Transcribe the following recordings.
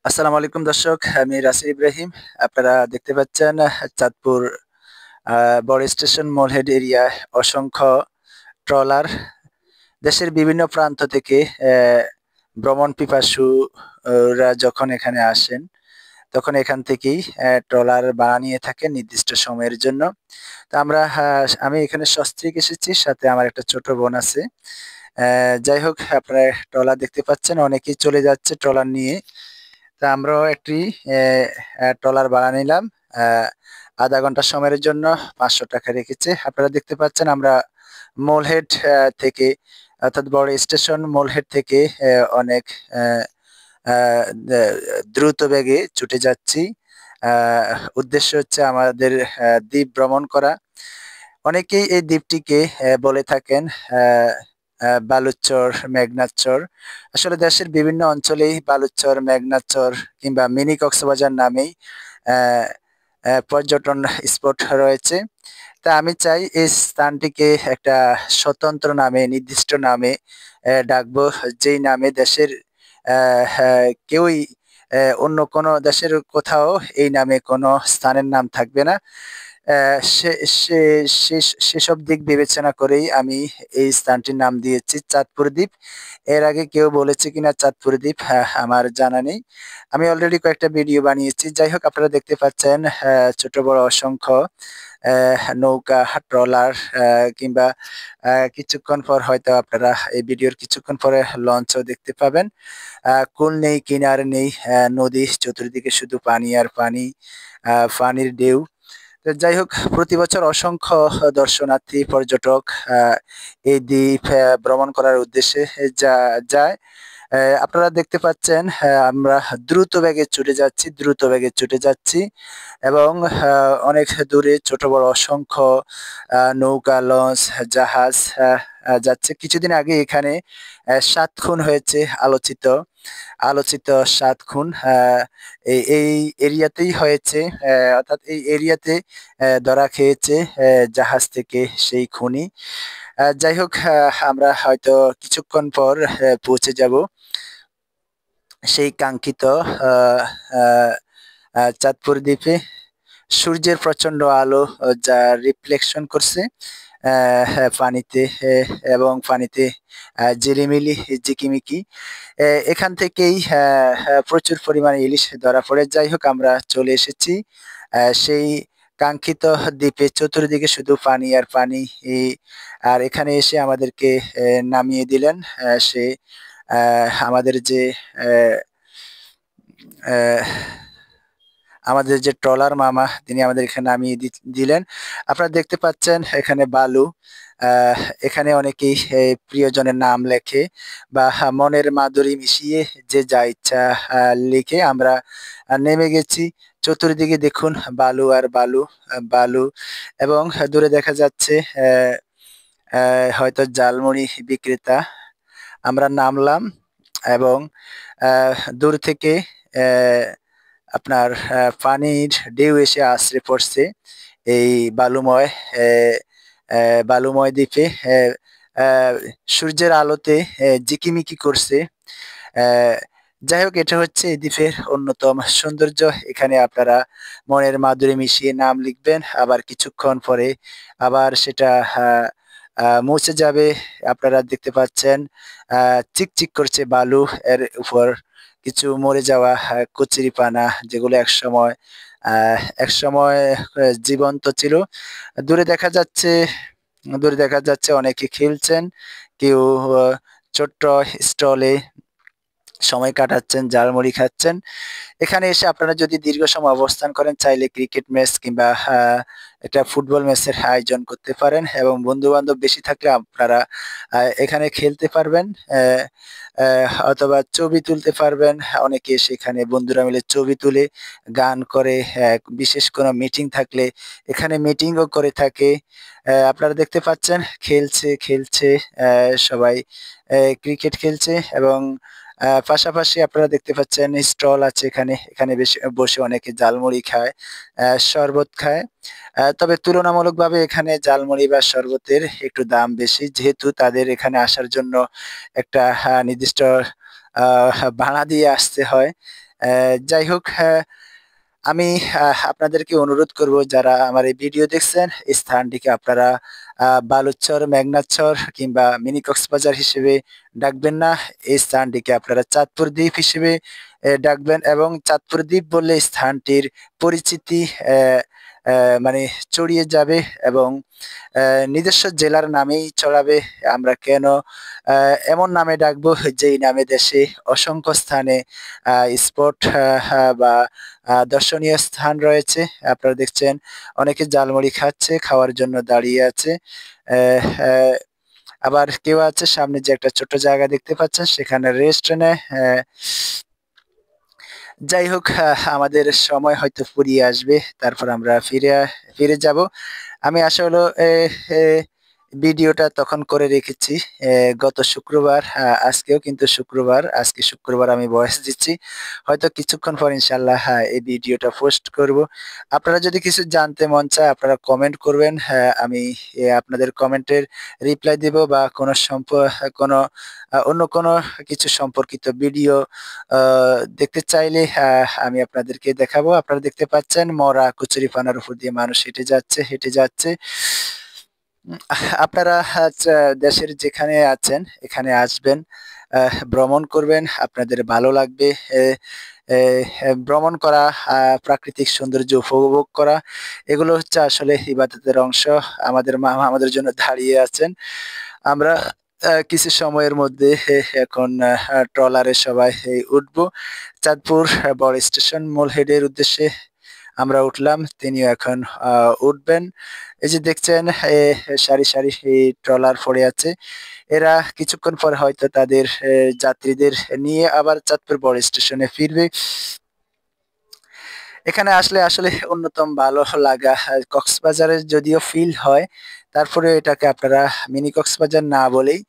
আসসালামু আলাইকুম দর্শক, আমি রাসেল ইব্রাহিম। আপনারা দেখতে পাচ্ছেন চাঁদপুর বড় স্টেশন মোলহেড এরিয়ায় অসংখ্য ট্রলার দেশের বিভিন্ন প্রান্ত থেকে ভ্রমণ পিপাসুরা যখন এখানে আসেন তখন এখান থেকেই ট্রলার ভাড়া নিয়ে থাকেন নির্দিষ্ট সময়ের জন্য। তো আমি এখানে সস্ত্রীক এসেছি, সাথে আমার একটা ছোট বোন আছে। যাই হোক, আপনারা ট্রলার দেখতে পাচ্ছেন, অনেকেই চলে যাচ্ছে ট্রলার নিয়ে। তা আমরাও একটি ট্রলার ভাড়া নিলাম। আহ, আধা ঘন্টা সময়ের জন্য 500 টাকা রেখেছে। আপনারা দেখতে পাচ্ছেন আমরা মোলহেড থেকে, অর্থাৎ বড় স্টেশন মোলহেড থেকে অনেক আহ, আহ, দ- দ্রুত বেগে ছুটে যাচ্ছি। উদ্দেশ্য হচ্ছে আমাদের দ্বীপ ভ্রমণ করা। অনেকেই এই দ্বীপটিকে বলে থাকেন আহ, বালুচর, মেঘনার চর। আসলে দেশের বিভিন্ন অঞ্চলেই বালুচর, মেঘনার চর কিংবা মিনি কক্সবাজার নামেই আহ, পর্যটন স্পট রয়েছে। তা আমি চাই এই স্থানটিকে একটা স্বতন্ত্র নামে, নির্দিষ্ট নামে ডাকবো, যেই নামে দেশের কেউই অন্য কোনো দেশের কোথাও এই নামে কোনো স্থানের নাম থাকবে না। আহ, সে সে সেসব দিক বিবেচনা করেই আমি এই স্থানটির নাম দিয়েছি চাঁদপুর দ্বীপ। এর আগে কেউ বলেছে কিনা চাঁদপুর দ্বীপ, আমার জানা নেই। আমি অলরেডি কয়েকটা ভিডিও বানিয়েছি। যাই হোক, আপনারা দেখতে পাচ্ছেন ছোট বড় অসংখ্য নৌকা, ট্রলার, কিংবা কিছুক্ষণ পর হয়তো আপনারা এই ভিডিওর কিছুক্ষণ পরে লঞ্চও দেখতে পাবেন। কুল নেই, কিনার নেই, নদী চতুর্দিকে শুধু পানি আর পানি, পানির ঢেউ। তো যাই হোক, প্রতি বছর অসংখ্য দর্শনার্থী, পর্যটক এই দ্বীপ ভ্রমণ করার উদ্দেশ্যে যায়। আপনারা দেখতে পাচ্ছেন আমরা দ্রুত বেগে ছুটে যাচ্ছি, দ্রুত বেগে ছুটে যাচ্ছি। এবং অনেক দূরে ছোট বড় অসংখ্য নৌকা, লঞ্চ, জাহাজ যাচ্ছে। কিছুদিন আগে এখানে 7 খুন হয়েছে, আলোচিত আলোচিত 7 খুন এই এরিয়াতেই হয়েছে। অর্থাৎ এই এরিয়াতে ধরা খেয়েছে জাহাজ থেকে সেই খুনি। যাই হোক, আমরা হয়তো কিছুক্ষণ পর পৌঁছে যাব সেই কাঙ্ক্ষিত আহ, আহ, চাঁদপুর দ্বীপে। সূর্যের প্রচন্ড আলো যা রিফ্লেকশন করছে পানিতে, এবং পানিতে ঝিলিমিলি, ঝিকিমিকি। এখান থেকেই প্রচুর পরিমাণে ইলিশ ধরা পড়ে। যাই হোক, আমরা চলে এসেছি সেই কাঙ্ক্ষিত দ্বীপে। চতুর্দিকে শুধু পানি আর পানি। আর এখানে এসে আমাদেরকে নামিয়ে দিলেন সে আমাদের যে আহ, আহ, আমাদের যে ট্রলার মামা, তিনি আমাদের এখানে নামিয়ে দিলেন। আপনারা দেখতে পাচ্ছেন এখানে বালু। আহ, এখানে অনেকেই প্রিয়জনের নাম লেখে বা মনের মাধুরী মিশিয়ে যে যা ইচ্ছা লিখে। আমরা নেমে গেছি। চতুর্দিকে দেখুন বালু আর বালু, বালু। এবং দূরে দেখা যাচ্ছে হয়তো জালমুড়ি বিক্রেতা। আমরা নামলাম এবং দূর থেকে আহ, আপনার পানির ঢেউ এসে আছড়ে পড়ছে এই বালুময় আহ, বালুময় দ্বীপে। আহ, সূর্যের আলোতে জিকিমিকি করছে। আহ, যাই হোক, এটা হচ্ছে এই দ্বীপের অন্যতম সৌন্দর্য। এখানে আপনারা মনের মাধুরী মিশিয়ে নাম লিখবেন, আবার কিছুক্ষণ পরে আবার সেটা আহ, মুছে যাবে। আপনারা দেখতে পাচ্ছেন চিকচিক করছে বালু, এর উপর কিছু মরে যাওয়া কচুরিপানা, যেগুলো এক সময় জীবন্ত ছিল। দূরে দেখা যাচ্ছে দূরে দেখা যাচ্ছে অনেকে খেলছেন, কেউ ছোট্ট স্টলে সময় কাটাচ্ছেন, ঝালমুড়ি খাচ্ছেন। এখানে এসে আপনারা যদি দীর্ঘ সময় অবস্থান করেন, চাইলে ক্রিকেট ম্যাচ কিংবা একটা ফুটবল ম্যাচের আয়োজন করতে পারেন, এবং বন্ধু বান্ধব বেশি থাকলে আপনারা এখানে খেলতে পারবেন। অথবা ছবি তুলতে পারবেন। অনেকে সেখানে বন্ধুরা মিলে ছবি তুলে গান করে, বিশেষ কোনো মিটিং থাকলে এখানে মিটিংও করে থাকে। আপনারা দেখতে পাচ্ছেন খেলছে খেলছে সবাই ক্রিকেট খেলছে। এবং পাশাপাশি আপনারা দেখতে পাচ্ছেন স্টল আছে এখানে। এখানে বেশি বসে অনেকে জালমুড়ি খায়, শরবত খায়। তবে তুলনামূলকভাবে এখানে জালমুড়ি বা শরবতের একটু দাম বেশি, যেহেতু তাদের এখানে আসার জন্য একটা নির্দিষ্ট ভাড়া দিয়ে আসতে হয়। যাই হোক, আমি আপনাদেরকে অনুরোধ করব, যারা আমার এই ভিডিও দেখছেন, এই স্থানটিকে আপনারা বালুচর, মেঘনাচর কিংবা মিনি কক্সবাজার হিসেবে ডাকবেন না। এই স্থানটিকে আপনারা চাঁদপুর দ্বীপ হিসেবে ডাকবেন, এবং চাঁদপুর দ্বীপ বললে স্থানটির পরিচিতি মানে ছড়িয়ে যাবে, এবং নিজস্ব জেলার নামেই ছড়াবে। আমরা কেন এমন নামে ডাকবো, যেই নামে দেশে অসংখ্য স্থানে স্পট বা দর্শনীয় স্থান রয়েছে। আপনারা দেখছেন অনেকে জালমুড়ি খাচ্ছে, খাওয়ার জন্য দাঁড়িয়ে আছে। আহ, আহ, আবার কেউ আছে সামনে যে একটা ছোট জায়গা দেখতে পাচ্ছেন, সেখানে রেস্ট নেয়। যাই হোক, আমাদের সময় হয়তো ফুরিয়ে আসবে, তারপর আমরা ফিরে যাব। আমি আসলে ভিডিওটা তখন করে রেখেছি গত শুক্রবার। আজকেও কিন্তু শুক্রবার, আজকে শুক্রবার আমি ভয়েস দিচ্ছি। হয়তো কিছুক্ষণ পর ইনশাল্লাহ এই ভিডিওটা পোস্ট করব। আপনারা যদি কিছু জানতে মন চায়, আপনারা কমেন্ট করবেন। আমি আপনাদের কমেন্টের রিপ্লাই দেব, বা কোনো অন্য কোনো কিছু সম্পর্কিত ভিডিও দেখতে চাইলে আমি আপনাদেরকে দেখাবো। আপনারা দেখতে পাচ্ছেন মরা কচুরিপানার উপর দিয়ে মানুষ হেঁটে যাচ্ছে। আপনারা দেশের যেখানে আছেন এখানে আসবেন, ভ্রমণ করবেন, আপনাদের ভালো লাগবে। ভ্রমণ করা, প্রাকৃতিক সৌন্দর্য উপভোগ করা, এগুলো হচ্ছে আসলে ইবাদতের অংশ। আমাদের মা আমাদের জন্য দাঁড়িয়ে আছেন। আমরা কিছু সময়ের মধ্যে এখন ট্রলারে সবাই উঠবো। চাঁদপুর বড় স্টেশন মূল হেডের উদ্দেশ্যে আমরা উঠলাম, তিনিও এখন উঠবেন। এই যে দেখছেন সারি সারি এই ট্রলার পড়ে আছে। এরা কিছুক্ষণ পর হয়তো তাদের যাত্রীদের নিয়ে আবার চাঁদপুর বড় স্টেশনে ফিরবে। এখানে আসলে আসলে অন্যতম ভালো লাগা, কক্সবাজারের যদিও ফিল হয়, তারপরে এটাকে আপনারা মিনি কক্সবাজার না বলেই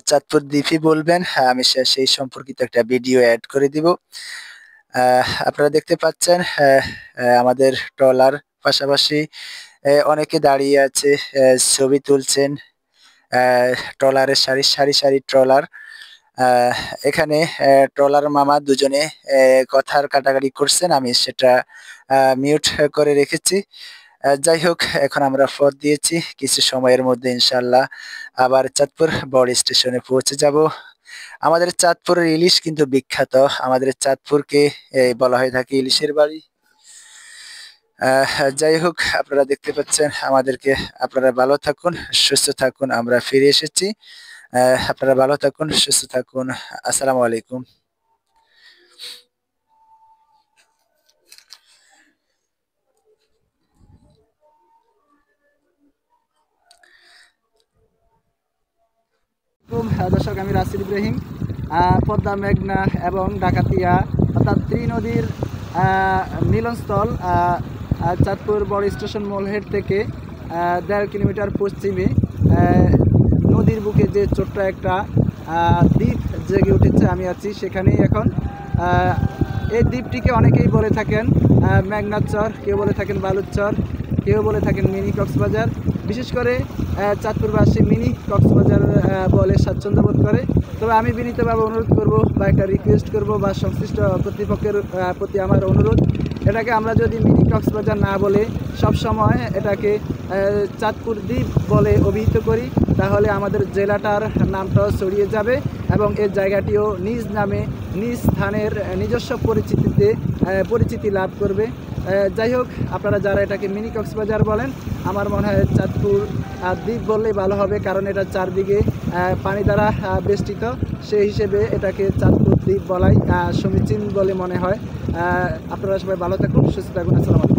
চাঁদপুর দ্বীপই বলবেন। আমি সেই সম্পর্কিত একটা ভিডিও অ্যাড করে দিব। আপনারা দেখতে পাচ্ছেন আমাদের ট্রলার, পাশাপাশি অনেকে দাঁড়িয়ে আছে, ছবি তুলছেন। ট্রলারের সারি সারি সারি ট্রলার। এখানে ট্রলার মামা দুজনে কথার কাটাকাটি করছেন, আমি সেটা মিউট করে রেখেছি। যাই হোক, এখন আমরা পথ দিয়েছি, কিছু সময়ের মধ্যে ইনশাল্লাহ আবার চাঁদপুর বড় স্টেশনে পৌঁছে যাব। আমাদের চাঁদপুরের ইলিশ কিন্তু বিখ্যাত, আমাদের চাঁদপুরকে বলা হয়ে থাকে ইলিশের বাড়ি। যাই হোক, আপনারা দেখতে পাচ্ছেন আমাদেরকে। আপনারা ভালো থাকুন, সুস্থ থাকুন, আমরা ফিরে এসেছি। আপনারা ভালো থাকুন, সুস্থ থাকুন। আসসালামু আলাইকুম। দর্শক, আমি রাসেল ইব্রাহিম। পদ্মা, মেঘনা এবং ডাকাতিয়া অর্থাৎ ত্রিনদীর মিলনস্থল চাঁদপুর বড় স্টেশন মূলহেড থেকে 1.5 কিলোমিটার পশ্চিমে নদীর বুকে যে ছোট্ট একটা দ্বীপ জেগে উঠেছে, আমি আছি সেখানেই এখন। এই দ্বীপটিকে অনেকেই বলে থাকেন মেঘনার চর, কেউ বলে থাকেন বালুর চর, কেউ বলে থাকেন মিনি কক্সবাজার। বিশেষ করে চাঁদপুরবাসী মিনি কক্সবাজার বলে স্বাচ্ছন্দ্য বোধ করে। তবে আমি বিনীতভাবে অনুরোধ করব, বা একটা রিকোয়েস্ট করব, বা সংশ্লিষ্ট কর্তৃপক্ষের প্রতি আমার অনুরোধ, এটাকে আমরা যদি মিনি কক্সবাজার না বলে সব সময় এটাকে চাঁদপুর দ্বীপ বলে অভিহিত করি, তাহলে আমাদের জেলাটার নামটাও ছড়িয়ে যাবে, এবং এই জায়গাটিও নিজ নামে নিজ স্থানের নিজস্ব পরিচিতি লাভ করবে। যাই হোক, আপনারা যারা এটাকে মিনি কক্সবাজার বলেন, আমার মনে হয় চাঁদপুর দ্বীপ বললেই ভালো হবে, কারণ এটা চারদিকে পানি দ্বারা বেষ্টিত। সেই হিসেবে এটাকে চাঁদপুর দ্বীপ বলাই সমীচীন বলে মনে হয়। আপনারা সবাই ভালো থাকুন, সুস্থ থাকুন। আসসালামু আলাইকুম।